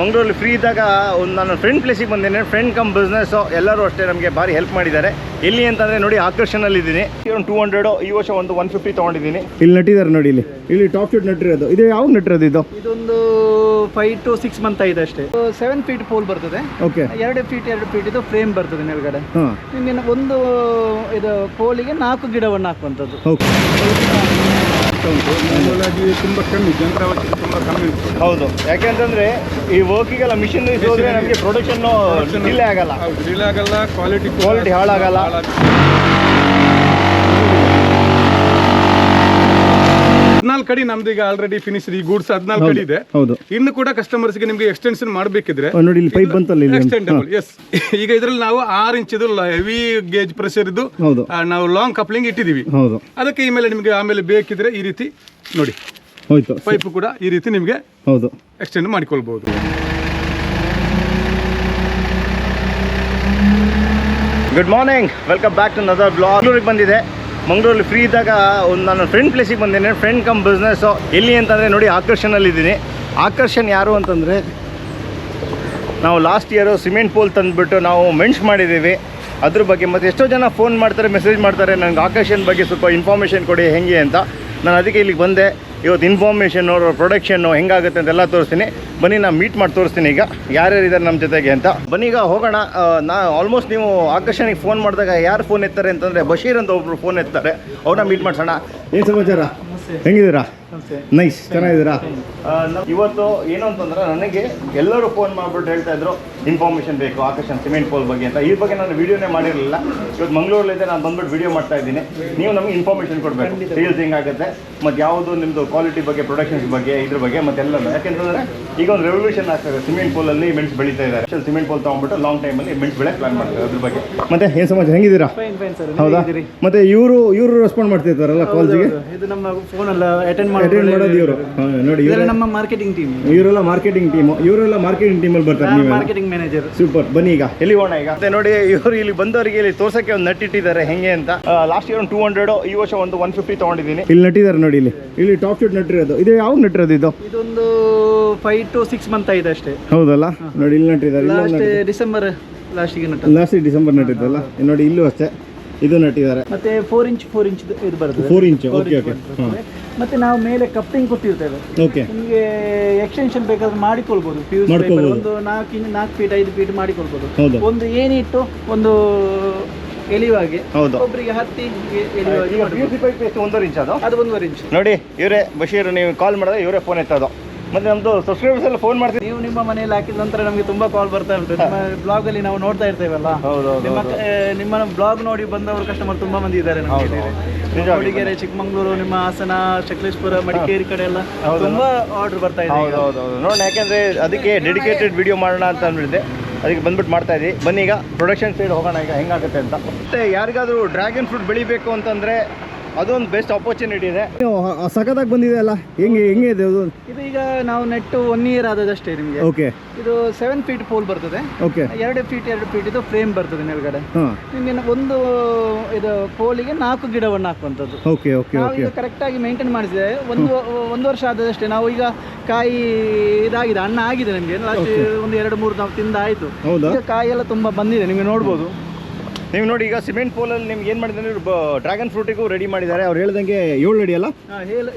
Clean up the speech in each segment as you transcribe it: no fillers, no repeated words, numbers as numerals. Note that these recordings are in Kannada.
ಮಂಗಳೂರಲ್ಲಿ ಫ್ರೀ ಇದ್ದಾಗ ಒಂದು ನಾನು ಫ್ರೆಂಡ್ ಪ್ಲೇಸಿಗೆ ಬಂದೇನೆ. ಫ್ರೆಂಡ್ ಕಮ್ ಬಿಸ್ನೆಸ್ಸು ಎಲ್ಲರೂ ಅಷ್ಟೇ ನಮಗೆ ಭಾರಿ ಹೆಲ್ಪ್ ಮಾಡಿದ್ದಾರೆ. ಎಲ್ಲಿ ಅಂತಂದರೆ ನೋಡಿ ಆಕರ್ಷಣಲ್ಲಿ ಇದ್ದೀನಿ. ಒಂದು 200 ಈ ವರ್ಷ ಒಂದು 150 ತೊಗೊಂಡಿದ್ದೀನಿ. ಇಲ್ಲಿ ನಟ್ಟಿದ್ದಾರೆ ನೋಡಿ, ಇಲ್ಲಿ ಟಾಪ್ ಶೂಟ್ ನಟ್ಟಿರೋದು. ಇದು ಯಾವಾಗ ನಟ್ಟಿರೋದು? ಇದೊಂದು 5 to 6 ಮಂತ್ ಆಗಿದೆ ಅಷ್ಟೇ. 7 ಫೀಟ್ ಪೋಲ್ ಬರ್ತದೆ. ಓಕೆ, 2 ಫೀಟ್ ಇದು ಫ್ರೇಮ್ ಬರ್ತದೆ ಮೇಲ್ಗಡೆ. ನಿಮಗೆ ಒಂದು ಇದು ಪೋಲಿಗೆ 4 ಗಿಡವನ್ನು ಹಾಕುವಂಥದ್ದು. ತುಂಬ ಕಮ್ಮಿ ಯಂತ್ರಾವತಿ, ತುಂಬ ಕಮ್ಮಿ. ಹೌದು, ಯಾಕೆಂತಂದ್ರೆ ಈ ವರ್ಕಿಗೆಲ್ಲ ಮಿಷನ್ ಹೋದ್ರೆ ನಮಗೆ ಪ್ರೊಡಕ್ಷನ್ ಡಿಲೇ ಆಗಲ್ಲ. ಡಿಲೇ ಆಗಲ್ಲ, ಕ್ವಾಲಿಟಿ ಹಾಳಾಗಲ್ಲ. 14 ಕಡಿ ನಮ್ದು ಈಗ ಆಲ್ರೆಡಿ ಫಿನಿಶ್. ಈ ಗೂಡ್ಸ್ 14 ಕಡಿ ಇದೆ. ಹೌದು, ಇನ್ನು ಕೂಡ ಕಸ್ಟಮರ್ಸ್ ಗೆ ನಿಮಗೆ ಎಕ್ಸ್ಟೆನ್ಷನ್ ಮಾಡಬೇಕಿದ್ರೆ ನೋಡಿ ಇಲ್ಲಿ ಪೈಪ್ ಬಂತಲ್ಲ, ಎಕ್ಸ್ಟೆಂಡಬಲ್. ಎಸ್, ಈಗ ಇದ್ರಲ್ಲಿ ನಾವು 6 ಇಂಚ್ ಹೆವಿ ಗೇಜ್ ಪ್ರೆಷರ್ ಇದ್ದು ನಾವು ಲಾಂಗ್ ಕಪ್ಲಿಂಗ್ ಇಟ್ಟಿದೀವಿ. ಹೌದು, ಅದಕ್ಕೆ ಈ ಮೇಲೆ ನಿಮಗೆ ಆಮೇಲೆ ಬೇಕಿದ್ರೆ ಈ ರೀತಿ ನೋಡಿ ಹೋಯ್ತು ಪೈಪ್ ಕೂಡ ಈ ರೀತಿ ನಿಮಗೆ ಹೌದು ಎಕ್ಸ್ಟೆಂಡ್ ಮಾಡಿಕೊಳ್ಬಹುದು. Good morning, welcome back to another blog. ಮಂಗಳೂರಿಗೆ ಬಂದಿದೆ. ಮಂಗಳೂರಲ್ಲಿ ಫ್ರೀ ಇದ್ದಾಗ ಒಂದು ನಾನು ಫ್ರೆಂಡ್ ಪ್ಲೇಸಿಗೆ ಬಂದೇನೆ. ಫ್ರೆಂಡ್ ಕಮ್ ಬಿಸ್ನೆಸ್ಸು ಎಲ್ಲಿ ಅಂತಂದರೆ ನೋಡಿ ಆಕರ್ಷಣಲ್ಲಿ ಇದ್ದೀನಿ. ಆಕರ್ಷಣ್ ಯಾರು ಅಂತಂದರೆ ನಾವು ಲಾಸ್ಟ್ ಇಯರು ಸಿಮೆಂಟ್ ಪೋಲ್ ತಂದುಬಿಟ್ಟು ನಾವು ಮೆನ್ಷ್ ಮಾಡಿದ್ದೀವಿ ಅದ್ರ ಬಗ್ಗೆ. ಮತ್ತು ಎಷ್ಟೋ ಜನ ಫೋನ್ ಮಾಡ್ತಾರೆ, ಮೆಸೇಜ್ ಮಾಡ್ತಾರೆ, ನನಗೆ ಆಕರ್ಷಣ್ ಬಗ್ಗೆ ಸ್ವಲ್ಪ ಇನ್ಫಾರ್ಮೇಷನ್ ಕೊಡಿ ಹೆಂಗೆ ಅಂತ. ನಾನು ಅದಕ್ಕೆ ಇಲ್ಲಿಗೆ ಬಂದೆ. ಇವತ್ತು ಇನ್ಫಾರ್ಮೇಷನ್ನು, ಪ್ರೊಡಕ್ಷನ್ನು ಹೆಂಗಾಗುತ್ತೆ ಅಂತೆಲ್ಲ ತೋರಿಸ್ತೀನಿ. ಬನ್ನಿ, ನಾನು ಮೀಟ್ ಮಾಡಿ ತೋರಿಸ್ತೀನಿ ಈಗ ಯಾರ್ಯಾರು ಇದ್ದಾರೆ ನಮ್ಮ ಜೊತೆಗೆ ಅಂತ. ಬನ್ನಿ ಈಗ ಹೋಗೋಣ. ಆಲ್ಮೋಸ್ಟ್ ನೀವು ಆಕರ್ಷಣಿಗೆ ಫೋನ್ ಮಾಡಿದಾಗ ಯಾರು ಫೋನ್ ಎತ್ತಾರೆ ಅಂತಂದರೆ ಬಶೀರ್ ಅಂತ ಒಬ್ಬರು ಫೋನ್ ಎತ್ತಾರೆ. ಅವ್ರನ್ನ ಮೀಟ್ ಮಾಡ್ಸೋಣ. ಏನು ಸಮಾಚಾರ, ಹೆಂಗಿದ್ದೀರಾ? ನೈಸ್, ಚೆನ್ನಾಗಿದ್ದೀರಾ? ಇವತ್ತು ಏನು ಅಂತಂದ್ರೆ ನನಗೆ ಎಲ್ಲರೂ ಫೋನ್ ಮಾಡಿಬಿಟ್ಟು ಹೇಳ್ತಾ ಇದ್ರು ಇನ್ಫಾರ್ಮೇಷನ್ ಬೇಕು ಆಕರ್ಷಣ್ ಸಿಮೆಂಟ್ ಪೋಲ್ ಬಗ್ಗೆ ಅಂತ. ಈ ಬಗ್ಗೆ ನಾನು ವೀಡಿಯೋನೇ ಮಾಡಿರಲಿಲ್ಲ. ಇವತ್ತು ಮಂಗಳೂರಲ್ಲಿದ್ದೆ, ನಾನು ಬಂದ್ಬಿಟ್ಟು ವೀಡಿಯೋ ಮಾಡ್ತಾ ಇದ್ದೀನಿ. ನೀವು ನಮಗೆ ಇನ್ಫಾರ್ಮೇಷನ್ ಕೊಡಬೇಕು, ಸೇಲ್ಸ್ ಹೆಂಗಾಗುತ್ತೆ ಮತ್ತು ಯಾವುದು ನಿಮ್ಮದು ಕ್ವಾಲಿಟಿ ಬಗ್ಗೆ, ಪ್ರೊಡಕ್ಷನ್ಸ್ ಬಗ್ಗೆ, ಇದ್ರ ಬಗ್ಗೆ ಮತ್ತೆಲ್ಲ. ಯಾಕೆಂತಂದರೆ ಈಗ ಒಂದು ರೆವಲ್ಯೂಷನ್ ಆಗ್ತದೆ. ಸಿಮೆಂಟ್ ಪೋಲಲ್ಲಿ ಮೆಣಸು ಬೆಳೀತಾ ಇದ್ದಾರೆ. ಸಿಮೆಂಟ್ ಪೋಲ್ ತೊಗೊಂಡ್ಬಿಟ್ಟು ಲಾಂಗ್ ಟೈಮಲ್ಲಿ ಮೆಣಸು ಬೆಳೆ ಪ್ಲಾನ್ ಮಾಡ್ತಾರೆ. ಅದ್ರ ಬಗ್ಗೆ ಮತ್ತೆ ಏನು ಸಮಾಚಾರ, ಹೆಂಗಿದ್ದೀರಾ? ಹೌದಾ? ಮತ್ತೆ ಇವರು ರೆಸ್ಪಾಂಡ್ ಮಾಡ್ತಿರ್ತಾರಲ್ಲ ಕಾಲ್ಸ್ಗೆ? ಇದು ನಮ್ಮ ಫೋನ್ ಅಟೆಂಡ್ ಮಾಡೋದು ಇವರು ನೋಡಿ, ನಮ್ಮ ಮಾರ್ಕೆಟಿಂಗ್ ಟೀಮ್. ಇವರೆಲ್ಲ ಮಾರ್ಕೆಟಿಂಗ್ ಟೀಮಲ್ಲಿ ಬರ್ತಾರೆ. ನೀವು ಮಾರ್ಕೆಟಿಂಗ್ ಮ್ಯಾನೇಜರ್. ಸೂಪರ್. ಬನ್ನಿ ಈಗ ಎಲ್ಲಿ ಹೋಗೋಣ ಈಗ. ಮತ್ತೆ ನೋಡಿ, ಇವರು ಇಲ್ಲಿ ಬಂದವರಿಗೆ ಇಲ್ಲಿ ತೋರ್ಸಕ್ಕೆ ಒಂದು ನಟ್ಟಿಟ್ಟಿದ್ದಾರೆ ಹೆಂಗೆ ಅಂತ. ಲಾಸ್ಟ್ ಇಯರ್ ಒಂದು 200, ಈ ವರ್ಷ ಒಂದು 150 ತೊಗೊಂಡಿದ್ದೀನಿ. ಇಲ್ಲಿ ನಟ್ಟಿದ್ದಾರೆ ನೋಡಿ, ಇಲ್ಲಿ ಟಾಪ್ ಶೂಟ್ ನಟ್ಟಿರೋದು. ಇದು ಯಾವಾಗ ನಟ್ಟಿರೋದು? ಇದೊಂದು 5 to 6 ಮಂತ್ ಆಗಿದೆ ಅಷ್ಟೇ. ಹೌದಲ್ಲ, ನೋಡಿ ಇಲ್ಲಿ ನಟ್ಟಿದ್ದಾರೆ. ಡಿಸೆಂಬರ್ ಲಾಸ್ಟ್ ಡಿಸೆಂಬರ್ ನಟ್ಟಿದ್ದಲ್ಲ. ನೋಡಿ ಇಲ್ಲೂ ಅಷ್ಟೇ ಇದು ನಟ್ಟಿದ್ದಾರೆ. ಮತ್ತೆ 4 ಇಂಚ್ ಇದು ಬರ್ತದೆ. 4 ಇಂಚ್. ಓಕೆ. ಮತ್ತೆ ನಾವು ಮೇಲೆ ಕಪ್ಲಿಂಗ್ ಕೊಟ್ಟಿರ್ತೇವೆ. ಓಕೆ, ನಿಮಗೆ ಎಕ್ಸ್ಟೆನ್ಷನ್ ಬೇಕಾದ್ರೆ ಮಾಡಿಕೊಳ್ಬಹುದು. ಒಂದು 4 ಫೀಟ್ 5 ಫೀಟ್ ಮಾಡಿಕೊಳ್ಬಹುದು. ಒಂದು ಏನಿಟ್ಟು ಒಂದು ಎಲಿಯುವಾಗೆ ಒಬ್ಬರಿಗೆ ಹತ್ತಿ ಎಲಿಯುವಾಗೆ 1.5 ಇಂಚ್. ಅದು 1.5 ಇಂಚ್. ನೋಡಿ ಇವರೇ ಬಶೀರ್. ನೀವು ಕಾಲ್ ಮಾಡಿದ್ರೆ ಇವರೇ ಫೋನ್ ಎತ್ತೋದು. ಮತ್ತೆ ನಮ್ದು ಸಬ್ಸ್ಕ್ರೈಬರ್ಸ್ ಎಲ್ಲ ಫೋನ್ ಮಾಡ್ತೀವಿ. ನೀವು ನಿಮ್ಮ ಮನೆಯಲ್ಲಿ ಹಾಕಿದ ನಂತರ ನಮಗೆ ತುಂಬಾ ಕಾಲ್ ಬರ್ತಾ ಉಂಟು. ನಿಮ್ಮ ಬ್ಲಾಗ್ ಅಲ್ಲಿ ನಾವು ನೋಡ್ತಾ ಇರ್ತೇವಲ್ಲ. ನಿಮ್ಮ ಬ್ಲಾಗ್ ನೋಡಿ ಬಂದವರು ಕಸ್ಟಮರ್ ತುಂಬಾ ಮಂದಿ ಇದ್ದಾರೆ. ಮೂಡಿಗೆರೆ, ಚಿಕ್ಕಮಂಗ್ಳೂರು, ನಿಮ್ಮ ಹಾಸನ, ಸಕಲೇಶ್ಪುರ, ಮಡಿಕೇರಿ ಕಡೆ ಎಲ್ಲ ತುಂಬಾ ಆರ್ಡರ್ ಬರ್ತಾ ಇದೆ. ನೋಡೋಣ, ಯಾಕೆಂದ್ರೆ ಅದಕ್ಕೆ ಡೆಡಿಕೇಟೆಡ್ ವಿಡಿಯೋ ಮಾಡೋಣ ಅಂತ ಅಂದಿದ್ದೆ. ಅದಕ್ಕೆ ಬಂದ್ಬಿಟ್ಟು ಮಾಡ್ತಾ ಇದ್ದೀವಿ. ಬನ್ನಿ ಈಗ ಪ್ರೊಡಕ್ಷನ್ ಸೈಡ್ ಹೋಗೋಣ ಈಗ ಹೆಂಗಾಗುತ್ತೆ ಅಂತ. ಮತ್ತೆ ಯಾರಿಗಾದ್ರೂ ಡ್ರ್ಯಾಗನ್ ಫ್ರೂಟ್ ಬೆಳಿಬೇಕು ಅಂತಂದ್ರೆ ಅದೊಂದು ಬೆಸ್ಟ್ ಆಪರ್ಚುನಿಟಿ ಇದೆ. ಸಖತ್ತಾಗಿ ಬಂದಿದೆ ಅಲ್ಲ, ಹೆಂಗೆ ಇದೆ ಅದು? ಇದು ಈಗ ನಾವು ನೆಟ್ಟು 1 ಇಯರ್ ಆದದಷ್ಟೇ ನಿಮಗೆ. ಓಕೆ, ಇದು 7 ಫೀಟ್ ಪೋಲ್ ಬರ್ತದೆ. ಓಕೆ, 2 ಫೀಟ್ ಇದು ಫ್ರೇಮ್ ಬರ್ತದೆ ಮೇಲ್ಗಡೆ. ನಿಮಗೆ ಒಂದು ಇದು ಪೋಲಿಗೆ 4 ಗಿಡವನ್ನು ಹಾಕುವಂಥದ್ದು. ಓಕೆ. ನಾವು ಈಗ ಕರೆಕ್ಟ್ ಆಗಿ ಮೇಂಟೈನ್ ಮಾಡಿಸಿದೆ. ಒಂದು ವರ್ಷ ಆದದಷ್ಟೇ. ನಾವು ಈಗ ಕಾಯಿ ಇದಾಗಿದೆ, ಹಣ್ಣು ಆಗಿದೆ ನಿಮಗೆ. ಲಾಸ್ಟ್ ಒಂದು 2-3 ನಾವು ತಿಂದಾಯಿತು. ಈಗ ಕಾಯಿ ಎಲ್ಲ ತುಂಬ ಬಂದಿದೆ, ನಿಮಗೆ ನೋಡ್ಬೋದು. ನೀವು ನೋಡಿ ಈಗ ಸಿಮೆಂಟ್ ಪೋಲಲ್ಲಿ ನಿಮ್ಗೆ ಏನು ಮಾಡಿದ್ದಾರೆ, ಡ್ರ್ಯಾಗನ್ ಫ್ರೂಟಿಗೂ ರೆಡಿ ಮಾಡಿದ್ದಾರೆ. ಅವ್ರು ಹೇಳ್ದಂಗೆ 7 ಅಡಿ ಅಲ್ಲ,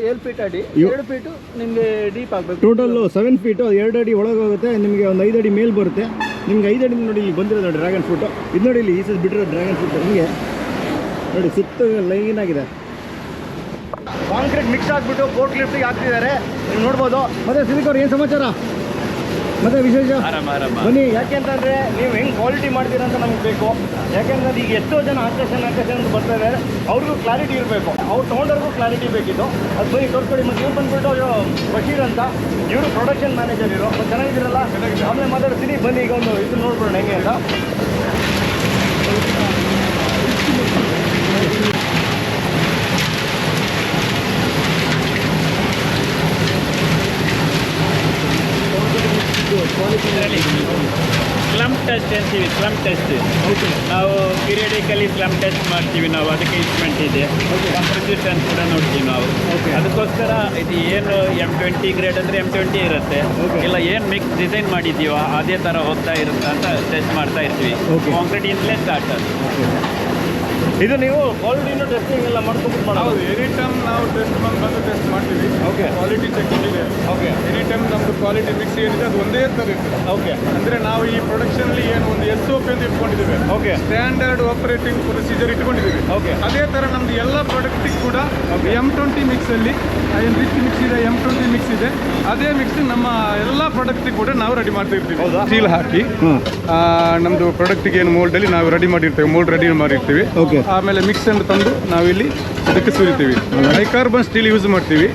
7 ಫೀಟ್ ಅಡಿ, 2 ಫೀಟು ನಿಮಗೆ ಡೀಪ್ ಆಗಬೇಕು. ಟೋಟಲ್ 7 ಫೀಟು, 2 ಅಡಿ ಒಳಗೆ ಹೋಗುತ್ತೆ. ನಿಮಗೆ ಒಂದು 5 ಅಡಿ ಮೇಲೆ ಬರುತ್ತೆ. ನಿಮ್ಗೆ 5 ಅಡಿ ನೋಡಿ ಇಲ್ಲಿ ಬಂದಿರೋದು ಡ್ರ್ಯಾಗನ್ ಫ್ರೂಟು. ಇದು ನೋಡಿ ಇಲ್ಲಿ ಈ ಬಿಟ್ಟಿರೋ ಡ್ರ್ಯಾಗನ್ ಫ್ರೂಟ್ ನಿಮಗೆ ನೋಡಿ ಸುತ್ತ ಲೈನ್ ಆಗಿದೆ. ಕಾಂಕ್ರೀಟ್ ಮಿಕ್ಸ್ ಆಗಿಬಿಟ್ಟು ಫೋರ್ಕ್ ಲಿಫ್ಟಿಗೆ ಹಾಕ್ತಿದ್ದಾರೆ, ನೀವು ನೋಡ್ಬೋದು. ಮತ್ತೆ ಸಿವಿಕ್ ಅವ್ರು ಏನು ಸಮಾಚಾರ, ಮತ್ತೆ ವಿಶೇಷ? ಬನ್ನಿ, ಯಾಕೆಂತಂದರೆ ನೀವು ಹೆಂಗೆ ಕ್ವಾಲಿಟಿ ಮಾಡ್ತೀರ ಅಂತ ನಮಗೆ ಬೇಕು. ಯಾಕೆಂದ್ರೆ ಈಗ ಎಷ್ಟೋ ಜನ ಆಕರ್ಷಣ್ ಅಂತ ಬರ್ತಾ ಇದ್ದಾರೆ, ಅವ್ರಿಗೂ ಕ್ಲಾರಿಟಿ ಇರಬೇಕು, ಅವ್ರು ತೊಗೊಂಡವ್ರಿಗೂ ಕ್ಲಾರಿಟಿ ಬೇಕಿತ್ತು. ಅದು ಬನ್ನಿ ತೋರಿಸ್ಕೊಡಿ. ಮತ್ತು ಇವ್ರು ಬಂದುಬಿಟ್ಟು ಬಶೀರ್ ಅಂತ, ಇವರು ಪ್ರೊಡಕ್ಷನ್ ಮ್ಯಾನೇಜರ್. ಇವರು ಮತ್ತು ಚೆನ್ನಾಗಿದ್ದೀರಲ್ಲ, ಆಮೇಲೆ ಮಾತಾಡ್ತೀನಿ. ಬನ್ನಿ ಈಗ ಒಂದು ಇದು ನೋಡ್ಬಿಡೋಣ ಹೆಂಗೆ ಅಂತ. ಸ್ಲಮ್ ಟೆಸ್ಟ್ ಅಂತೀವಿ, ಸ್ಲಮ್ ಟೆಸ್ಟ್. ನಾವು ಪೀರಿಯಡಿಕಲಿ ಸ್ಲಮ್ ಟೆಸ್ಟ್ ಮಾಡ್ತೀವಿ ನಾವು, ಅದಕ್ಕೆ ಇನ್ಸ್ಟ್ರುಮೆಂಟ್ ಇದೆ. ಕಂಪ್ರೆಸಿಷನ್ ಕೂಡ ನೋಡ್ತೀವಿ ನಾವು. ಅದಕ್ಕೋಸ್ಕರ ಇದು ಏನು M20 ಗ್ರೇಡ್ ಅಂದರೆ M20 ಇರುತ್ತೆ, ಇಲ್ಲ ಏನು ಮಿಕ್ಸ್ ಡಿಸೈನ್ ಮಾಡಿದ್ದೀವೋ ಅದೇ ಥರ ಹೋಗ್ತಾ ಇರುತ್ತೆ ಅಂತ ಟೆಸ್ಟ್ ಮಾಡ್ತಾ ಇರ್ತೀವಿ. ಕಾಂಕ್ರೀಟ್ ಇಂದಲೇ ಸ್ಟಾರ್ಟ್ ಅದು. ಇದು ನೀವು ಕ್ವಾಲಿಟಿನೂ ಟೆಸ್ಟಿಂಗ್ ಎಲ್ಲ ಮಾಡ್ಕೊಂಡು ಮಾಡೋದು? ಎನಿ ಟೈಮ್ ನಾವು ಬಂದು ಟೆಸ್ಟ್ ಮಾಡ್ತೀವಿ. ಕ್ವಾಲಿಟಿ ಚೆಕಿಂಗ್ ಇದೆ. ಎನಿ ಟೈಮ್ ನಮ್ಮದು ಕ್ವಾಲಿಟಿ ಮಿಕ್ಸ್ ಏನಿದೆ ಅದು ಒಂದೇ ಥರ ಇರ್ತದೆ. ಅಂದರೆ ನಾವು ಈ ಪ್ರೊಡಕ್ಷನಲ್ಲಿ ಏನು ಒಂದು SOP ಅಂತ ಇಟ್ಕೊಂಡಿದ್ದೇವೆ, ಸ್ಟ್ಯಾಂಡರ್ಡ್ ಆಪರೇಟಿಂಗ್ ಪ್ರೊಸೀಜರ್ ಇಟ್ಕೊಂಡಿದ್ದೀವಿ. ಅದೇ ಥರ ನಮ್ದು ಎಲ್ಲ ಪ್ರಾಡಕ್ಟಿಗೆ ಕೂಡ M20 ಮಿಕ್ಸಲ್ಲಿ ಏನು ರಿಚ್ ಮಿಕ್ಸ್ ಇದೆ, M20 ಮಿಕ್ಸ್ ಇದೆ, ಅದೇ ಮಿಕ್ಸ್ ನಮ್ಮ ಎಲ್ಲ ಪ್ರಾಡಕ್ಟಿಗೆ ಕೂಡ ನಾವು ರೆಡಿ ಮಾಡ್ತಾ ಇರ್ತೀವಿ. ಸ್ಟೀಲ್ ಹಾಕಿ ನಮ್ಮದು ಪ್ರಾಡಕ್ಟಿಗೆ ಏನು ಮೋಲ್ಡಲ್ಲಿ ನಾವು ರೆಡಿ ಮಾಡಿರ್ತೇವೆ, ಮೋಲ್ಡ್ ರೆಡಿ ಮಾಡಿರ್ತೀವಿ. ಆಮೇಲೆ ಮಿಕ್ಸ್ ಅನ್ನು ತಂದು ನಾವಿಲ್ಲಿ ಅದಕ್ಕೆ ಸುರಿತೀವಿ. ಹೈಕಾರ್ಬನ್ ಸ್ಟೀಲ್ ಯೂಸ್ ಮಾಡ್ತೀವಿ.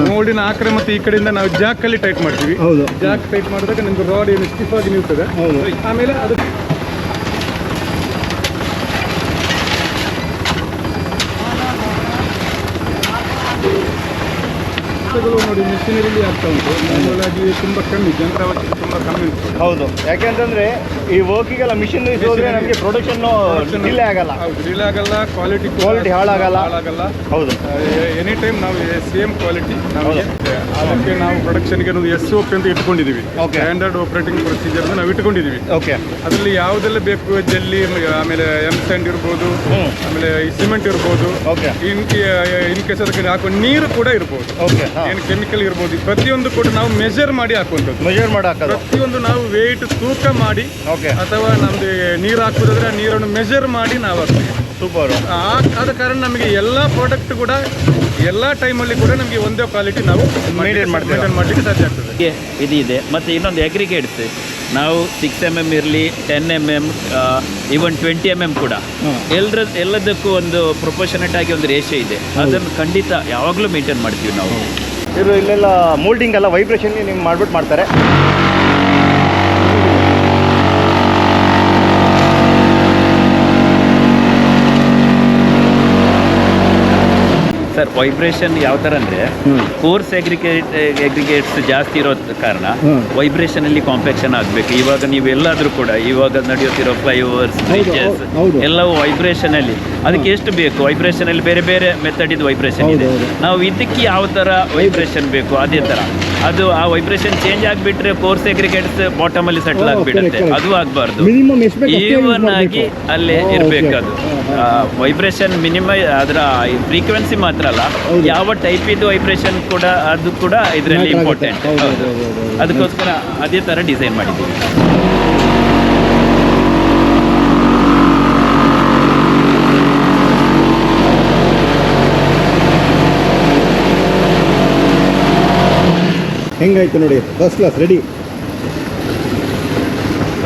ಮೋಲ್ಡಿನ ಆಕರೆ ಮತ್ತು ಈ ಕಡೆಯಿಂದ ನಾವು ಜಾಕ್ ಅಲ್ಲಿ ಟೈಟ್ ಮಾಡ್ತೀವಿ. ಜಾಕ್ ಟೈಟ್ ಮಾಡಿದಾಗ ನಿಮ್ದು ರಾಡ್ ಏನು ಸ್ಟಿಫ್ ಆಗಿ ನಿಲ್ತದೆ. ಆಮೇಲೆ ಅದು ನೋಡಿ ಮಿಷಿನರಿಲಿ ಆಗ್ತಾ ಉಂಟು. ಮಾಮೂಲಾಗಿ ತುಂಬ ಕಮ್ಮಿ, ಯಂತ್ರಾವತಿ ತುಂಬ ಕಮ್ಮಿ ಉಂಟು. ಹೌದು, ಯಾಕೆಂತಂದ್ರೆ ಈ ವರ್ಕಿಗೆಲ್ಲ ಮಿಷಿನ್ ಹೋದ್ರೆ ನಮಗೆ ಪ್ರೊಡಕ್ಷನ್ ಡಿಲೇ ಆಗಲ್ಲ. ಡಿಲೇ ಆಗಲ್ಲ, ಕ್ವಾಲಿಟಿ ಹಾಳಾಗಲ್ಲ. ಹೌದು, ಎನಿ ಟೈಮ್ ನಾವು ಸೇಮ್ ಕ್ವಾಲಿಟಿ ಅದಕ್ಕೆ ನಾವು ಪ್ರೊಡಕ್ಷನ್ಗೆ ಒಂದು SOP ಅಂತ ಇಟ್ಕೊಂಡಿದ್ದೀವಿ. ಸ್ಟ್ಯಾಂಡರ್ಡ್ ಆಪರೇಟಿಂಗ್ ಪ್ರೊಸೀಜರ್ ನಾವು ಇಟ್ಕೊಂಡಿದ್ದೀವಿ. ಅದರಲ್ಲಿ ಯಾವುದೆಲ್ಲ ಬೇಕು, ಜಲ್ಲಿ, ಆಮೇಲೆ ಸ್ಯಾಂಡ್ ಇರ್ಬೋದು, ಆಮೇಲೆ ಸಿಮೆಂಟ್ ಇರ್ಬೋದು, ಇನ್ ಕೇಸ್ ಅದಕ್ಕೆ ಹಾಕೋ ನೀರು ಕೂಡ ಇರ್ಬೋದು, ಏನು ಕೆಮಿಕಲ್ ಇರ್ಬೋದು, ಪ್ರತಿಯೊಂದು ಕೂಡ ನಾವು ಮೆಜರ್ ಮಾಡಿ ಹಾಕುವಂಥದ್ದು. ಪ್ರತಿಯೊಂದು ನಾವು ವೇಟ್ ತೂಕ ಮಾಡಿ ಅಥವಾ ನಮ್ದು ನೀರು ಹಾಕುವುದಾದ್ರೆ ಆ ನೀರನ್ನು ಮೆಜರ್ ಮಾಡಿ ನಾವು ಹಾಕ್ತೀವಿ. ಸೂಪರ್. ಆದ ಕಾರಣ ನಮಗೆ ಎಲ್ಲ ಪ್ರಾಡಕ್ಟ್ ಕೂಡ ಎಲ್ಲ ಟೈಮಲ್ಲಿ ಕೂಡ ನಮಗೆ ಒಂದೇ ಕ್ವಾಲಿಟಿ ನಾವು ಮೇಂಟೈನ್ ಮಾಡಲಿಕ್ಕೆ ಸಾಧ್ಯ ಆಗ್ತದೆ. ಇದು ಇದೆ. ಮತ್ತು ಇನ್ನೊಂದು ಅಗ್ರಿಗೇಟ್ಸ್ ನಾವು 6 mm ಇರಲಿ, 10 mm, ಈವನ್ 20 mm ಕೂಡ ಎಲ್ಲದಕ್ಕೂ ಒಂದು ಪ್ರೊಪೋರ್ಷನೇಟ್ ಆಗಿ ಒಂದು ರೇಷಿಯೋ ಇದೆ. ಅದನ್ನು ಖಂಡಿತ ಯಾವಾಗಲೂ ಮೇಂಟೈನ್ ಮಾಡ್ತೀವಿ ನಾವು. ಇದು ಇಲ್ಲೆಲ್ಲ ಮೋಲ್ಡಿಂಗ್ ಎಲ್ಲ ವೈಬ್ರೇಷನ್ಗೆ ನಿಮ್ಗೆ ಮಾಡ್ಬಿಟ್ಟು ಮಾಡ್ತಾರೆ. ಸರ್, ವೈಬ್ರೇಷನ್ ಯಾವ ಥರ ಅಂದರೆ ಕೋರ್ಸ್ ಅಗ್ರಿಗೇಟ್ಸ್ ಜಾಸ್ತಿ ಇರೋ ಕಾರಣ ವೈಬ್ರೇಷನಲ್ಲಿ ಕಾಂಪ್ಯಾಕ್ಷನ್ ಆಗಬೇಕು. ಇವಾಗ ನೀವೆಲ್ಲಾದರೂ ಕೂಡ ಇವಾಗ ನಡೆಯುತ್ತಿರೋ ಫ್ಲೈಓವರ್ಸ್, ಬ್ರಿಡ್ಜಸ್ ಎಲ್ಲವೂ ವೈಬ್ರೇಷನಲ್ಲಿ ಅದಕ್ಕೆ ಎಷ್ಟು ಬೇಕು, ವೈಬ್ರೇಷನಲ್ಲಿ ಬೇರೆ ಬೇರೆ ಮೆಥಡ್ ಇದು ವೈಬ್ರೇಷನ್ ಇದೆ. ನಾವು ಇದಕ್ಕೆ ಯಾವ ಥರ ವೈಬ್ರೇಷನ್ ಬೇಕು ಅದೇ ಥರ ಅದು ಆ ವೈಬ್ರೇಷನ್ ಚೇಂಜ್ ಆಗಿಬಿಟ್ರೆ ಕೋರ್ಸ್ ಅಗ್ರಿಗೇಟ್ಸ್ ಬಾಟಮಲ್ಲಿ ಸೆಟಲ್ ಆಗಿಬಿಡುತ್ತೆ. ಅದು ಆಗಬಾರ್ದು, ಈವನ್ ಆಗಿ ಅಲ್ಲೇ ಇರಬೇಕು. ಅದು ವೈಬ್ರೇಷನ್ ಮಿನಿಮಮ್, ಅದರ ಫ್ರೀಕ್ವೆನ್ಸಿ ಮಾತ್ರ ಅಲ್ಲ, ಯಾವ ಟೈಪ್ ಇದು ವೈಬ್ರೇಷನ್ ಕೂಡ ಅದು ಕೂಡ ಇದರಲ್ಲಿ ಇಂಪಾರ್ಟೆಂಟ್. ಅದಕ್ಕೋಸ್ಕರ ಅದೇ ಥರ ಡಿಸೈನ್ ಮಾಡಿದ್ದೀವಿ. ಹೆಂಗಾಯ್ತು ನೋಡಿ, ಫಸ್ಟ್ ಕ್ಲಾಸ್ ರೆಡಿ,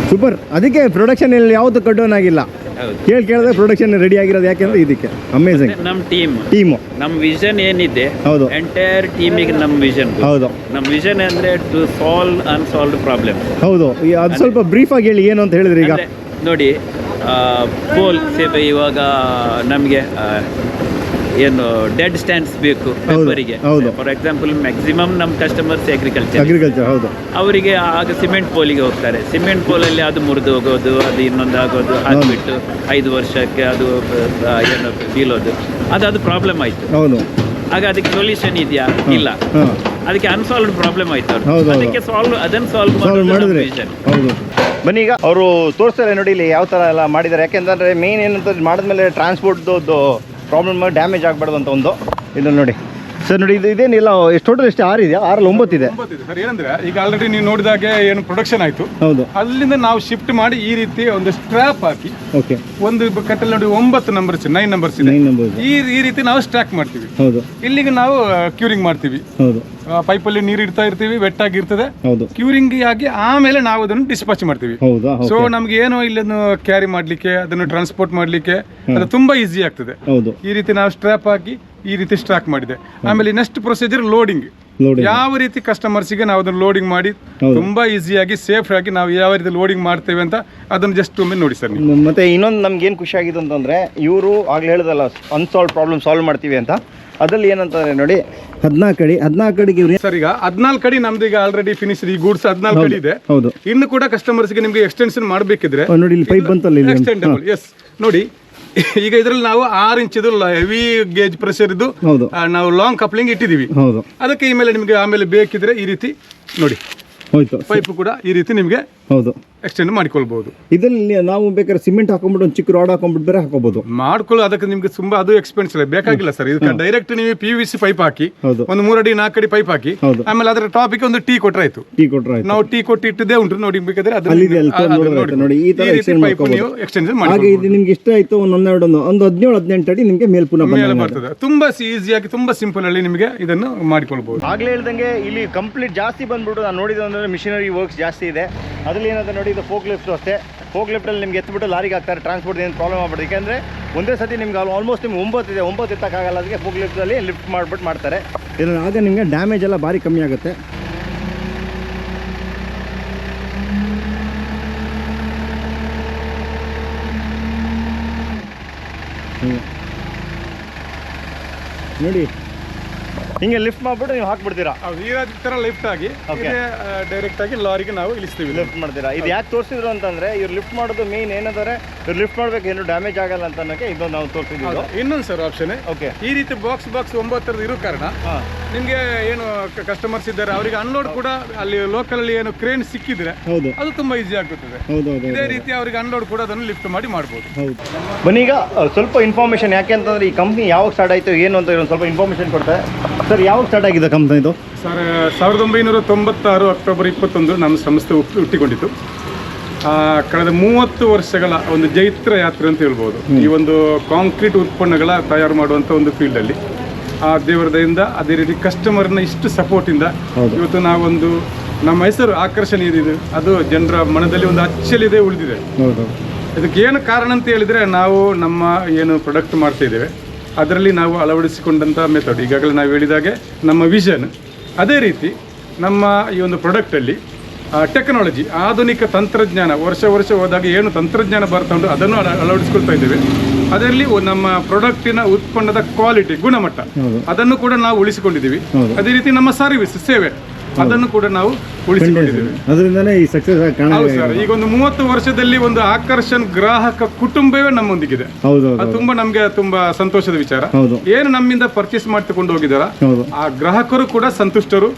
ಸೂಪರ್. ಅದಕ್ಕೆ ಪ್ರೊಡಕ್ಷನ್ ಇಲ್ಲಿ ಯಾವುದು ಕಟ್ ಡೌನ್ ಆಗಿಲ್ಲ. ಕೇಳಿದ್ರೆ ಪ್ರೊಡಕ್ಷನ್ ರೆಡಿ ಆಗಿರೋದು ಯಾಕೆಂದ್ರೆ ಇದಕ್ಕೆ ಅಮೇಜಿಂಗ್. ನಮ್ಮ ಟೀಮು ನಮ್ಮ ವಿಷನ್ ಏನಿದೆ, ಹೌದು, ಎಂಟೈರ್ ಟೀಮಿಗೆ ನಮ್ಮ ವಿಷನ್. ಹೌದು, ನಮ್ಮ ವಿಷನ್ ಅಂದ್ರೆ ಟು ಸಾಲ್ವ್ ಅನ್ಸಾಲ್ವ್ಡ್ ಪ್ರಾಬ್ಲಮ್. ಹೌದು, ಅದು ಸ್ವಲ್ಪ ಬ್ರೀಫ್ ಆಗಿ ಹೇಳಿ ಏನು ಅಂತ ಹೇಳಿದ್ರೆ. ಈಗ ನೋಡಿ, ಪೋಲ್ ಸೇವೆ ಇವಾಗ ನಮಗೆ ಏನು ಡೆಡ್ ಸ್ಟ್ಯಾಂಡ್ಸ್ ಬೇಕು ಪೇಪರಿಗೆ. ಫಾರ್ ಎಕ್ಸಾಂಪಲ್ ಮ್ಯಾಕ್ಸಿಮಮ್ ನಮ್ಮ ಕಸ್ಟಮರ್ಸ್ ಅಗ್ರಿಕಲ್ಚರ್. ಹೌದು, ಅವರಿಗೆ ಆಗ ಸಿಮೆಂಟ್ ಪೋಲಿಗೆ ಹೋಗ್ತಾರೆ. ಸಿಮೆಂಟ್ ಪೋಲಲ್ಲಿ ಅದು ಮುರಿದು ಹೋಗೋದು, ಅದು ಇನ್ನೊಂದು ಆಗೋದು, ಹಾಕ್ಬಿಟ್ಟು 5 ವರ್ಷಕ್ಕೆ ಅದು ಏನು ಬೀಳೋದು, ಅದು ಪ್ರಾಬ್ಲಮ್ ಆಯಿತು. ಹೌದು, ಆಗ ಅದಕ್ಕೆ ಸೊಲ್ಯೂಷನ್ ಇದೆಯಾ? ಇಲ್ಲ. ಅದಕ್ಕೆ ಅನ್ಸಾಲ್ವ್ಡ್ ಪ್ರಾಬ್ಲಮ್ ಆಯ್ತು. ಅದಕ್ಕೆ ಅದನ್ನು ಸಾಲ್ವ್ ಮಾಡಿದ್ರೆ. ಹೌದು, ಬನ್ನಿ ಈಗ ಅವರು ತೋರಿಸ್ತಾರೆ ನೋಡಿ ಇಲ್ಲಿ ಯಾವ ಥರ ಎಲ್ಲ ಮಾಡಿದ್ದಾರೆ. ಯಾಕೆಂತಂದರೆ ಮೇನ್ ಏನಂತ ಮಾಡಿದ್ಮೇಲೆ ಟ್ರಾನ್ಸ್ಪೋರ್ಟ್ದು ಪ್ರಾಬ್ಲಮ್ ಡ್ಯಾಮೇಜ್ ಆಗಬಾರ್ದು ಅಂತ ಒಂದು ಇದನ್ನು ನೋಡಿ. ಸರ್ ನೋಡಿ, ಇದು ಇದೇನಿಲ್ಲ, ಎಷ್ಟು ಟೋಟಲ್ ಎಷ್ಟು 6 ಇದೆಯಾ? 6 9 ಇದೆ ಸರ್. ಏನಂದ್ರೆ ಈಗ ಆಲ್ರೆಡಿ ನೀವು ನೋಡಿದಾಗೆ ಏನು ಪ್ರೊಡಕ್ಷನ್ ಆಯ್ತು. ಹೌದು, ಅಲ್ಲಿಂದ ನಾವು ಶಿಫ್ಟ್ ಮಾಡಿ ಈ ರೀತಿ ಒಂದು ಸ್ಟ್ರಾಪ್ ಹಾಕಿ, ಓಕೆ, ಒಂದು ಕಟ್ಟಲ್ಲಿ ನೋಡಿ 9 ನಂಬರ್ಸ್ 9 ನಂಬರ್ಸ್ ಇದೆ. ಈ ರೀತಿ ನಾವು ಸ್ಟ್ಯಾಕ್ ಮಾಡ್ತೀವಿ. ಹೌದು, ಇಲ್ಲಿಗೆ ನಾವು ಕ್ಯೂರಿಂಗ್ ಮಾಡ್ತೀವಿ. ಹೌದು, ಪೈಪಲ್ಲಿ ನೀರು ಇಡ್ತಾ ಇರ್ತೀವಿ, ವೆಟ್ ಆಗಿರ್ತದೆ. ಹೌದು, ಕ್ಯೂರಿಂಗ್ ಆಗಿ ಆಮೇಲೆ ನಾವು ಅದನ್ನು ಡಿಸ್ಪಾಚ್ ಮಾಡ್ತೀವಿ. ಸೊ ನಮ್ಗೆ ಏನು ಇಲ್ಲನ್ನು ಕ್ಯಾರಿ ಮಾಡ್ಲಿಕ್ಕೆ, ಅದನ್ನು ಟ್ರಾನ್ಸ್ಪೋರ್ಟ್ ಮಾಡ್ಲಿಕ್ಕೆ ಅದು ತುಂಬಾ ಈಸಿ ಆಗ್ತದೆ. ಹೌದು, ಈ ರೀತಿ ನಾವು ಸ್ಟ್ರಾಪ್ ಹಾಕಿ ಈ ರೀತಿ ಸ್ಟಾಕ್ ಮಾಡಿದೆ. ಆಮೇಲೆ ನೆಕ್ಸ್ಟ್ ಪ್ರೊಸೀಜರ್ ಲೋಡಿಂಗ್. ಯಾವ ರೀತಿ ಕಸ್ಟಮರ್ಸಿಗೆ ನಾವು ಅದನ್ನು ಲೋಡಿಂಗ್ ಮಾಡಿ ತುಂಬಾ ಈಸಿಯಾಗಿ ಸೇಫ್ ಆಗಿ ನಾವು ಯಾವ ರೀತಿ ಲೋಡಿಂಗ್ ಮಾಡ್ತೇವೆ ಅಂತ ಅದನ್ನು ಜಸ್ಟ್ ಒಮ್ಮೆ ನೋಡಿ ಸರ್. ಮತ್ತೆ ಇನ್ನೊಂದು ನಮ್ಗೆ ಏನು ಖುಷಿ ಆಗಿದೆ ಅಂತಂದ್ರೆ, ಇವರು ಆಗ್ಲೇ ಹೇಳಿದಲ್ಲ ಅನ್ಸಾಲ್ವ್ ಪ್ರಾಬ್ಲಮ್ ಸಾಲ್ವ್ ಮಾಡ್ತೀವಿ ಅಂತ. ಅದ್ರಲ್ಲಿ ಏನಂತಂದ್ರೆ ನೋಡಿ 14 ಅಡಿಗೆ ಇವ್ರು ಸರ್ ಈಗ 14 ಅಡಿ ನಮ್ದು ಈಗ ಆಲ್ರೆಡಿ ಫಿನಿಶ್ ಈ ಗೂಡ್ಸ್ 14 ಅಡಿ ಇದೆ. ಹೌದು. ಇನ್ನು ಕೂಡ ಕಸ್ಟಮರ್ಸ್ಗೆ ನಿಮಗೆ ಎಕ್ಸ್ಟೆನ್ಷನ್ ಮಾಡಬೇಕಿದ್ರೆ ನೋಡಿ ಇಲ್ಲಿ ಪೈಪ್ ಬಂತಲ್ಲ ಇಲ್ಲಿ ಎಕ್ಸ್ಟೆಂಡಬಲ್. ಎಸ್ ನೋಡಿ ಈಗ ಇದರಲ್ಲಿ ನಾವು 6 ಇಂಚ್ ಹೆವಿ ಗೇಜ್ ಪ್ರೆಷರ್ ಇದ್ದು ಹೌದು ನಾವು ಲಾಂಗ್ ಕಪ್ಲಿಂಗ್ ಇಟ್ಟಿದೀವಿ. ಹೌದು. ಅದಕ್ಕೆ ಈ ಮೇಲೆ ನಿಮಗೆ ಆಮೇಲೆ ಬೇಕಿದ್ರೆ ಈ ರೀತಿ ನೋಡಿ ಹೋಯ್ತು ಪೈಪ್ ಕೂಡ ಈ ರೀತಿ ನಿಮಗೆ ಹೌದು ಎಕ್ಸ್ಟೆಂಡ್ ಮಾಡಿಕೊಳ್ಬಹುದು. ಇದರಲ್ಲಿ ನಾವು ಬೇಕಾದ್ರೆ ಸಿಮೆಂಟ್ ಹಾಕೊಂಡ್ಬಿಟ್ಟು ಒಂದು ಚಿಕ್ಕ ರಾಡ್ ಹಾಕೊಂಡ್ಬಿಟ್ಟು ಬೇರೆ ಹಾಕೋಬಹುದು. ಮಾಡ್ಕೊಳ್ಳೋ ಅದಕ್ಕೆ ನಿಮ್ಗೆ ತುಂಬಾ ಅದು ಎಕ್ಸ್ಪೆನ್ಸಿವ್ ಬೇಕಾಗಿಲ್ಲ ಸರ್. ಇದಕ್ಕೆ ಡೈರೆಕ್ಟ್ ನೀವು PVC ಪೈಪ್ ಹಾಕಿ ಹೌದು. ಒಂದು 3 ಅಡಿ 4 ಅಡಿ ಪೈಪ್ ಹಾಕಿ ಹೌದು. ಆಮೇಲೆ ಅದರ ಟಾಪಿಕ್ ಒಂದು ಟೀ ಕೊಟ್ರಾಯ್ತು. ನಾವು ಟೀ ಕೊಟ್ಟು ಇಟ್ಟಿದ್ದೇ ಉಂಟು ನೋಡಿ ಬೇಕಾದ್ರೆ ನೋಡಿ ಈ ತರ ಪೈಪ್ ನೀವು ಎಕ್ಸ್ಟೆನ್ಷನ್ ಹಾಗೆ ಮಾಡಿ. ಇದು ನಿಮ್ಗೆ ಇಷ್ಟ ಆಯ್ತು ಒಂದು 17-18 ಅಡಿ ನಿಮ್ಗೆ ಮೇಲ್ ಪುನಃ ಬರ್ತದೆ. ತುಂಬಾ ಈಸಿಯಾಗಿ ತುಂಬಾ ಸಿಂಪಲ್ ಅಲ್ಲಿ ನಿಮಗೆ ಇದನ್ನು ಮಾಡಿಕೊಳ್ಬಹುದು. ಆಗ್ಲೇ ಹೇಳ್ದಂಗೆ ಇಲ್ಲಿ ಕಂಪ್ಲೀಟ್ ಜಾಸ್ತಿ ಬಂದ್ಬಿಟ್ಟು ನಾನು ನೋಡಿದ ಅಂದ್ರೆ ಮಿಷನರಿ ವರ್ಕ್ಸ್ ಜಾಸ್ತಿ ಇದೆ. ಅದ್ರಲ್ಲಿ ಏನಾದ್ರೆ ನೋಡಿ ಇದು ಫೋಕ್ ಲಿಫ್ಟ್ ಅಷ್ಟೇ. ಫೋಕ್ ಲಿಫ್ಟಲ್ಲಿ ನಿಮ್ಗೆ ಎತ್ಬಿಟ್ಟು ಲಾರಿಗೆ ಹಾಕ್ತಾರೆ. ಟ್ರಾನ್ಸ್ಪೋರ್ಟ್ ಏನು ಪ್ರಾಬ್ಲಮ್ ಆಗ್ಬಿಡುತ್ತೆ. ಯಾಕೆಂದರೆ ಒಂದೇ ಸತಿ ನಿಮ್ಗೆ ಆಲ್ಮೋಸ್ಟ್ ನಿಮ್ಗೆ 9 ಇದೆ, 9 ಎತ್ತಕ್ಕಾಗಲ್ಲ. ಅದಕ್ಕೆ ಫೋಕ್ ಲಿಫ್ಟಲ್ಲಿ ಲಿಫ್ಟ್ ಮಾಡಿಬಿಟ್ಟು ಮಾಡ್ತಾರೆ. ಇದರಲ್ಲಿ ಆಗ ನಿಮಗೆ ಡ್ಯಾಮೇಜ್ ಎಲ್ಲ ಭಾರಿ ಕಮ್ಮಿ ಆಗುತ್ತೆ. ನೋಡಿ ಹಿಂಗೆ ಲಿಫ್ಟ್ ಮಾಡ್ಬಿಟ್ಟು ನೀವು ಹಾಕ್ಬಿಡ್ತೀರಾ. ಈ ತರ ಲಿಫ್ಟ್ ಆಗಿ ಡೈರೆಕ್ಟ್ ಆಗಿ ಲಾರಿಗೆ ನಾವು ಇಳಿಸ್ತೀವಿ. ಲಿಫ್ಟ್ ಮಾಡ್ತೀರಾ. ಇದು ಯಾಕೆ ತೋರಿಸಿದ್ರು ಅಂತಂದ್ರೆ ಇವ್ರು ಲಿಫ್ಟ್ ಮಾಡೋದು ಮೇನ್ ಏನಂದ್ರೆ ಇವ್ರು ಲಿಫ್ಟ್ ಮಾಡ್ಬೇಕು, ಏನು ಡ್ಯಾಮೇಜ್ ಆಗಲ್ಲ ಅಂತ ಅನ್ನೋಕೆ ಇದೊಂದು ನಾವು ತೋರಿಸಿದ್ದೀವಿ. ಇನ್ನೊಂದು ಸರ್ ಆಪ್ಷನ್ ಓಕೆ. ಈ ರೀತಿ ಬಾಕ್ಸ್ 9 ಇರೋ ಕಾರಣ ನಿಮ್ಗೆ ಏನು ಕಸ್ಟಮರ್ಸ್ ಇದ್ದಾರೆ ಅವರಿಗೆ ಅನ್ಲೋಡ್ ಕೂಡ ಅಲ್ಲಿ ಲೋಕಲ್ ಅಲ್ಲಿ ಏನು ಕ್ರೇನ್ ಸಿಕ್ಕಿದ್ರೆ ಅದು ತುಂಬಾ ಈಸಿ ಆಗುತ್ತದೆ. ಇದೇ ರೀತಿ ಅವರಿಗೆ ಅನ್ಲೋಡ್ ಕೂಡ ಅದನ್ನು ಲಿಫ್ಟ್ ಮಾಡಿ ಮಾಡಬಹುದು. ಬನ್ನಿ ಈಗ ಸ್ವಲ್ಪ ಇನ್ಫಾರ್ಮೇಶನ್, ಯಾಕೆ ಅಂತಂದ್ರೆ ಈ ಕಂಪ್ನಿ ಯಾವಾಗ ಸ್ಟಾರ್ಟ್ ಆಯಿತು ಏನು ಅಂತ ಒಂದು ಸ್ವಲ್ಪ ಇನ್ಫಾರ್ಮೇಶನ್ ಕೊಡ್ತಾರೆ. ಸರ್ ಯಾವಾಗ ಸ್ಟಾರ್ಟ್ ಆಗಿದೆ ಕಂಪ್ನಿ ಇದು? ಸರ್ 1996 ಅಕ್ಟೋಬರ್ 21 ನಮ್ಮ ಸಂಸ್ಥೆ ಹುಟ್ಟಿಕೊಂಡಿತ್ತು. ಕಳೆದ 30 ವರ್ಷಗಳ ಒಂದು ಜೈತ್ರ ಯಾತ್ರೆ ಅಂತ ಹೇಳ್ಬೋದು. ಈ ಒಂದು ಕಾಂಕ್ರೀಟ್ ಉತ್ಪನ್ನಗಳ ತಯಾರು ಮಾಡುವಂಥ ಒಂದು ಫೀಲ್ಡಲ್ಲಿ ಆ ದೇವರ ದಯಿಂದ ಅದೇ ರೀತಿ ಕಸ್ಟಮರ್ನ ಇಷ್ಟು ಸಪೋರ್ಟಿಂದ ಇವತ್ತು ನಾವೊಂದು ನಮ್ಮ ಹೆಸರು ಆಕರ್ಷಣ ಏನಿದೆ ಅದು ಜನರ ಮನದಲ್ಲಿ ಒಂದು ಅಚ್ಚಲಿದೆ ಉಳಿದಿದೆ. ಇದಕ್ಕೆ ಏನು ಕಾರಣ ಅಂತ ಹೇಳಿದರೆ ನಾವು ನಮ್ಮ ಏನು ಪ್ರಾಡಕ್ಟ್ ಮಾಡ್ತಾ ಇದ್ದೇವೆ ಅದರಲ್ಲಿ ನಾವು ಅಳವಡಿಸಿಕೊಂಡಂಥ ಮೆಥಡ್ ಈಗಾಗಲೇ ನಾವು ಹೇಳಿದಾಗೆ ನಮ್ಮ ವಿಷನ್, ಅದೇ ರೀತಿ ನಮ್ಮ ಈ ಒಂದು ಪ್ರಾಡಕ್ಟಲ್ಲಿ ಟೆಕ್ನಾಲಜಿ ಆಧುನಿಕ ತಂತ್ರಜ್ಞಾನ ವರ್ಷ ಹೋದಾಗ ಏನು ತಂತ್ರಜ್ಞಾನ ಬರ್ತಾ ಉಂಟು ಅದನ್ನು ಅಳವಡಿಸ್ಕೊಳ್ತಾ ಇದ್ದೇವೆ. ಅದರಲ್ಲಿ ನಮ್ಮ ಪ್ರಾಡಕ್ಟಿನ ಉತ್ಪನ್ನದ ಕ್ವಾಲಿಟಿ ಗುಣಮಟ್ಟ ಅದನ್ನು ಕೂಡ ನಾವು ಉಳಿಸಿಕೊಂಡಿದ್ದೀವಿ. ಅದೇ ರೀತಿ ನಮ್ಮ ಸರ್ವಿಸ್ ಸೇವೆ ಅದನ್ನು ಕೂಡ ನಾವು ಉಳಿಸಿಕೊಂಡಿದ್ದೇವೆ. ಅದರಿಂದನೇ ಈ ಸಕ್ಸಸ್ ಹೌದು ಸರ್. ಈಗ ಒಂದು 30 ವರ್ಷದಲ್ಲಿ ಒಂದು ಆಕರ್ಷಣ್ ಗ್ರಾಹಕ ಕುಟುಂಬವೇ ನಮ್ಮೊಂದಿಗಿದೆ. ಅದು ತುಂಬಾ ನಮ್ಗೆ ತುಂಬಾ ಸಂತೋಷದ ವಿಚಾರ. ಏನು ನಮ್ಮಿಂದ ಪರ್ಚೇಸ್ ಮಾಡಿಕೊಂಡು ಹೋಗಿದಾರ ಆ ಗ್ರಾಹಕರು ಕೂಡ ಸಂತುಷ್ಟರು.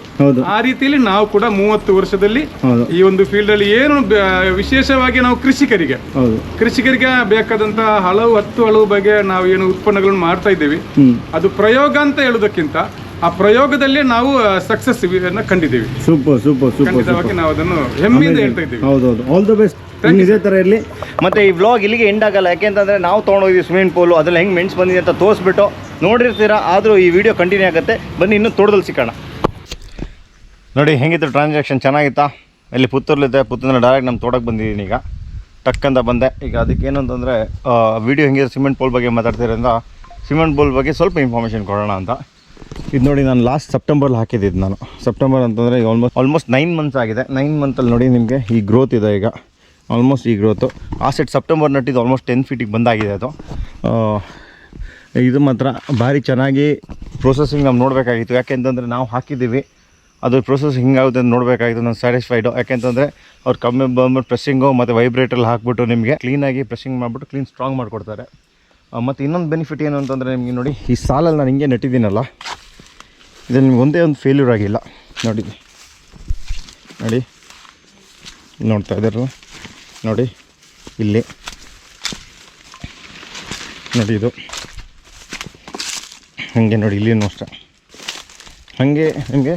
ಆ ರೀತಿಯಲ್ಲಿ ನಾವು ಕೂಡ 30 ವರ್ಷದಲ್ಲಿ ಈ ಒಂದು ಫೀಲ್ಡ್ ಅಲ್ಲಿ ಏನು ವಿಶೇಷವಾಗಿ ನಾವು ಕೃಷಿಕರಿಗೆ ಬೇಕಾದಂತಹ ಹಲವು ಬಗೆಯ ನಾವು ಏನು ಉತ್ಪನ್ನಗಳನ್ನು ಮಾಡ್ತಾ ಇದ್ದೇವೆ. ಅದು ಪ್ರಯೋಗ ಅಂತ ಹೇಳುವುದಕ್ಕಿಂತ ಆ ಪ್ರಯೋಗದಲ್ಲಿ ನಾವು ಸಕ್ಸಸ್ ಕಂಡಿದ್ದೀವಿ. ಖಂಡಿತವಾಗಿ ನಾವು ಅದನ್ನು ಹೆಮ್ಮೆಯಿಂದ ಹೇಳ್ತಾ ಇದ್ದೀವಿ. ಹೌದೌದು, ಆಲ್ ದ ಬೆಸ್ಟ್. ಇದೇ ಥರ ಇರಲಿ. ಮತ್ತು ಈ ವ್ಲಾಗ್ ಇಲ್ಲಿಗೆ ಎಂಡ್ ಆಗಲ್ಲ. ಯಾಕೆಂತಂದರೆ ನಾವು ತೊಗೊಂಡೋಗಿದ್ವಿ ಸ್ವಿಮ್ಮಿಂಗ್ ಪೂಲು, ಅದ್ರಲ್ಲಿ ಹೆಂಗೆ ಮೆಣಸು ಬಂದಿದೆ ಅಂತ ತೋರಿಸ್ಬಿಟ್ಟು ನೋಡಿರ್ತೀರಾ. ಆದರೂ ಈ ವಿಡಿಯೋ ಕಂಟಿನ್ಯೂ ಆಗುತ್ತೆ. ಬನ್ನಿ ಇನ್ನೂ ತೋಟದಲ್ಲಿ ಸಿಕ್ಕೋಣ. ನೋಡಿ ಹೆಂಗಿತ್ತು ಟ್ರಾನ್ಸಾಕ್ಷನ್, ಚೆನ್ನಾಗಿತ್ತಾ? ಇಲ್ಲಿ ಪುತ್ತೂರ್ಲಿದ್ದೆ, ಪುತ್ತೂರಿಂದ ಡೈರೆಕ್ಟ್ ನಮ್ಮ ತೋಟಕ್ಕೆ ಬಂದಿದ್ದೀನಿ. ಈಗ ಟಕ್ಕಂತ ಬಂದೆ. ಈಗ ಅದಕ್ಕೆ ಏನು ಅಂತಂದರೆ ವಿಡಿಯೋ ಹೆಂಗಿದೆ ಸಿಮೆಂಟ್ ಪೋಲ್ ಬಗ್ಗೆ ಮಾತಾಡ್ತಿರೋದ್ರಿಂದ ಸಿಮೆಂಟ್ ಪೋಲ್ ಬಗ್ಗೆ ಸ್ವಲ್ಪ ಇನ್ಫಾರ್ಮೇಷನ್ ಕೊಡೋಣ ಅಂತ. ಇದು ನೋಡಿ ನಾನು ಲಾಸ್ಟ್ ಸೆಪ್ಟೆಂಬರ್ಲಿ ಹಾಕಿದ್ದಿದ್ದು. ನಾನು ಸೆಪ್ಟೆಂಬರ್ ಅಂತಂದರೆ ಆಲ್ಮೋಸ್ಟ್ 9 ಮಂತ್ಸ್ ಆಗಿದೆ. 9 ಮಂತಲ್ಲಿ ನೋಡಿ ನಿಮಗೆ ಈ ಗ್ರೋತ್ ಇದೆ. ಈಗ ಆಲ್ಮೋಸ್ಟ್ ಈ ಗ್ರೋತು ಆ ಸೆಟ್ ಸೆಪ್ಟೆಂಬರ್ ನಟ್ಟಿದ್ದು ಆಲ್ಮೋಸ್ಟ್ 10 ಫೀಟಿಗೆ ಬಂದಾಗಿದೆ. ಅದು ಇದು ಮಾತ್ರ ಭಾರಿ ಚೆನ್ನಾಗಿ ಪ್ರೊಸೆಸಿಂಗ್ ನಾವು ನೋಡಬೇಕಾಗಿತ್ತು. ಯಾಕೆಂತಂದರೆ ನಾವು ಹಾಕಿದ್ದೀವಿ, ಅದು ಪ್ರೊಸೆಸ್ ಹಿಂಗಾಗುತ್ತೆ ಅಂತ ನೋಡಬೇಕಾಗಿತ್ತು. ನಾನು ಸ್ಯಾಟಿಸ್ಫೈಡು. ಯಾಕೆಂತಂದರೆ ಅವ್ರು ಕಮ್ಮಿ ಬಂದ್ಬಿಟ್ಟು ಪ್ರೆಸ್ಸಿಂಗು ಮತ್ತು ವೈಬ್ರೇಟ್ರಲ್ಲಿ ಹಾಕ್ಬಿಟ್ಟು ನಿಮಗೆ ಕ್ಲೀನಾಗಿ ಪ್ರೆಸ್ಸಿಂಗ್ ಮಾಡಿಬಿಟ್ಟು ಕ್ಲೀನ್ ಸ್ಟ್ರಾಂಗ್ ಮಾಡಿಕೊಡ್ತಾರೆ. ಮತ್ತು ಇನ್ನೊಂದು ಬೆನಿಫಿಟ್ ಏನು ಅಂತಂದರೆ ನಿಮಗೆ ನೋಡಿ ಈ ಸಾಲಲ್ಲಿ ನಾನು ಹಿಂಗೆ ನೆಟ್ಟಿದ್ದೀನಲ್ಲ, ಇದರಲ್ಲಿ ನಿಮ್ಗೆ ಒಂದೇ ಒಂದು ಫೇಲ್ಯೂರ್ ಆಗಿಲ್ಲ. ನೋಡಿ ನೋಡ್ತಾ ಇದ್ದಾರಲ್ಲ, ನೋಡಿ ಇಲ್ಲಿ ನೋಡಿ ಇದು ಹಾಗೆ ನೋಡಿ ಇಲ್ಲಿನೂ ಅಷ್ಟೇ ಹಾಗೆ ನಿಮಗೆ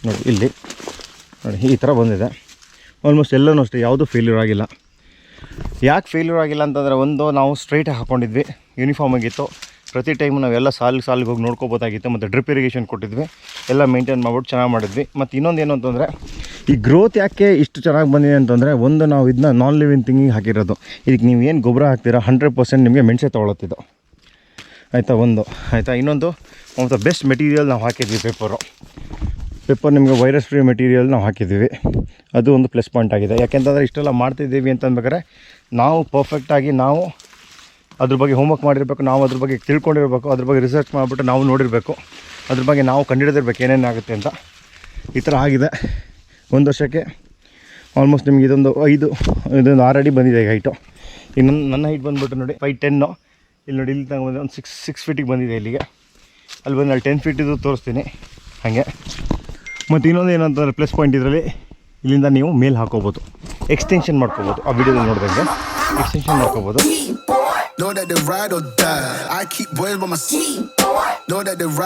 ನೋಡಿ ಇಲ್ಲಿ ನೋಡಿ ಈ ಥರ ಬಂದಿದೆ. ಆಲ್ಮೋಸ್ಟ್ ಎಲ್ಲನೂ ಅಷ್ಟೇ, ಯಾವುದೂ ಫೇಲ್ಯೂರ್ ಆಗಿಲ್ಲ. ಯಾಕೆ ಫೇಲ್ಯೂರ್ ಆಗಿಲ್ಲ ಅಂತಂದರೆ ಒಂದು ನಾವು ಸ್ಟ್ರೈಟಾಗಿ ಹಾಕ್ಕೊಂಡಿದ್ವಿ, ಯೂನಿಫಾರ್ಮ್ ಆಗಿತ್ತು. ಪ್ರತಿ ಟೈಮು ನಾವೆಲ್ಲ ಸಾಲಿಗೆ ಹೋಗಿ ನೋಡ್ಕೋಬೋದಾಗಿತ್ತು. ಮತ್ತು ಡ್ರಿಪ್ ಇರಿಗೇಷನ್ ಕೊಟ್ಟಿದ್ವಿ, ಎಲ್ಲ ಮೇಂಟೈನ್ ಮಾಡ್ಬಿಟ್ಟು ಚೆನ್ನಾಗಿ ಮಾಡಿದ್ವಿ. ಮತ್ತು ಇನ್ನೊಂದು ಏನು ಅಂತಂದರೆ ಈ ಗ್ರೋತ್ ಯಾಕೆ ಇಷ್ಟು ಚೆನ್ನಾಗಿ ಬಂದಿದೆ ಅಂತಂದರೆ ಒಂದು ನಾವು ಇದನ್ನ ನಾನ್ ಲಿವಿಂಗ್ ಥಿಂಗಿಗೆ ಹಾಕಿರೋದು. ಇದಕ್ಕೆ ನೀವು ಏನು ಗೊಬ್ಬರ ಹಾಕ್ತೀರಾ 100% ನಿಮಗೆ ಮೆಣಸೆ ತೊಗೊಳತ್ತಿದ್ದು ಆಯಿತಾ. ಆಯಿತಾ. ಇನ್ನೊಂದು ಮತ್ತು ಬೆಸ್ಟ್ ಮೆಟೀರಿಯಲ್ ನಾವು ಹಾಕಿದ್ವಿ ಪೇಪರ್ ನಿಮಗೆ ವೈರಸ್ ಫ್ರೀ ಮೆಟೀರಿಯಲ್ ನಾವು ಹಾಕಿದ್ದೀವಿ. ಅದು ಒಂದು ಪ್ಲಸ್ ಪಾಯಿಂಟ್ ಆಗಿದೆ. ಯಾಕೆಂತಂದರೆ ಇಷ್ಟೆಲ್ಲ ಮಾಡ್ತಿದ್ದೀವಿ ಅಂತ ಅಂದ್ಬೇಕಾದ್ರೆ ನಾವು ಪರ್ಫೆಕ್ಟಾಗಿ ನಾವು ಅದ್ರ ಬಗ್ಗೆ ಹೋಮ್ವರ್ಕ್ ಮಾಡಿರಬೇಕು, ನಾವು ಅದ್ರ ಬಗ್ಗೆ ತಿಳ್ಕೊಂಡಿರಬೇಕು, ಅದ್ರ ಬಗ್ಗೆ ರಿಸರ್ಚ್ ಮಾಡಿಬಿಟ್ಟು ನಾವು ನೋಡಿರಬೇಕು, ಅದ್ರ ಬಗ್ಗೆ ನಾವು ಕಂಡುಹಿಡಿದಿರ್ಬೇಕು ಏನೇನಾಗುತ್ತೆ ಅಂತ. ಈ ಥರ ಆಗಿದೆ. 1 ವರ್ಷಕ್ಕೆ ಆಲ್ಮೋಸ್ಟ್ ನಿಮಗೆ ಇದೊಂದು 6 ಅಡಿ ಬಂದಿದೆ ಈಗ ಹೈಟು. ಈಗ ನನ್ನ ಹೈಟ್ ಬಂದುಬಿಟ್ಟು ನೋಡಿ 5'10". ಇಲ್ಲಿ ನೋಡಿ, ಇಲ್ಲಿ ತಗೊಂಡು ಒಂದು 6 ಫೀಟಿಗೆ ಬಂದಿದೆ ಇಲ್ಲಿಗೆ. ಅಲ್ಲಿ ಬಂದು ಅಲ್ಲಿ 10 ಫೀಟಿದು ತೋರಿಸ್ತೀನಿ ಹಾಗೆ. ಮತ್ತು ಇನ್ನೊಂದು ಏನಂತಂದರೆ ಪ್ಲಸ್ ಪಾಯಿಂಟ್ ಇದರಲ್ಲಿ, ಇಲ್ಲಿಂದ ನೀವು ಮೇಲ್ ಹಾಕೋಬೋದು, ಎಕ್ಸ್ಟೆನ್ಷನ್ ಮಾಡ್ಕೋಬೋದು. ಆ ವಿಡಿಯೋದಲ್ಲಿ ನೋಡಿದಂಗೆ ಎಕ್ಸ್ಟೆನ್ಷನ್ ಮಾಡ್ಕೋಬೋದು.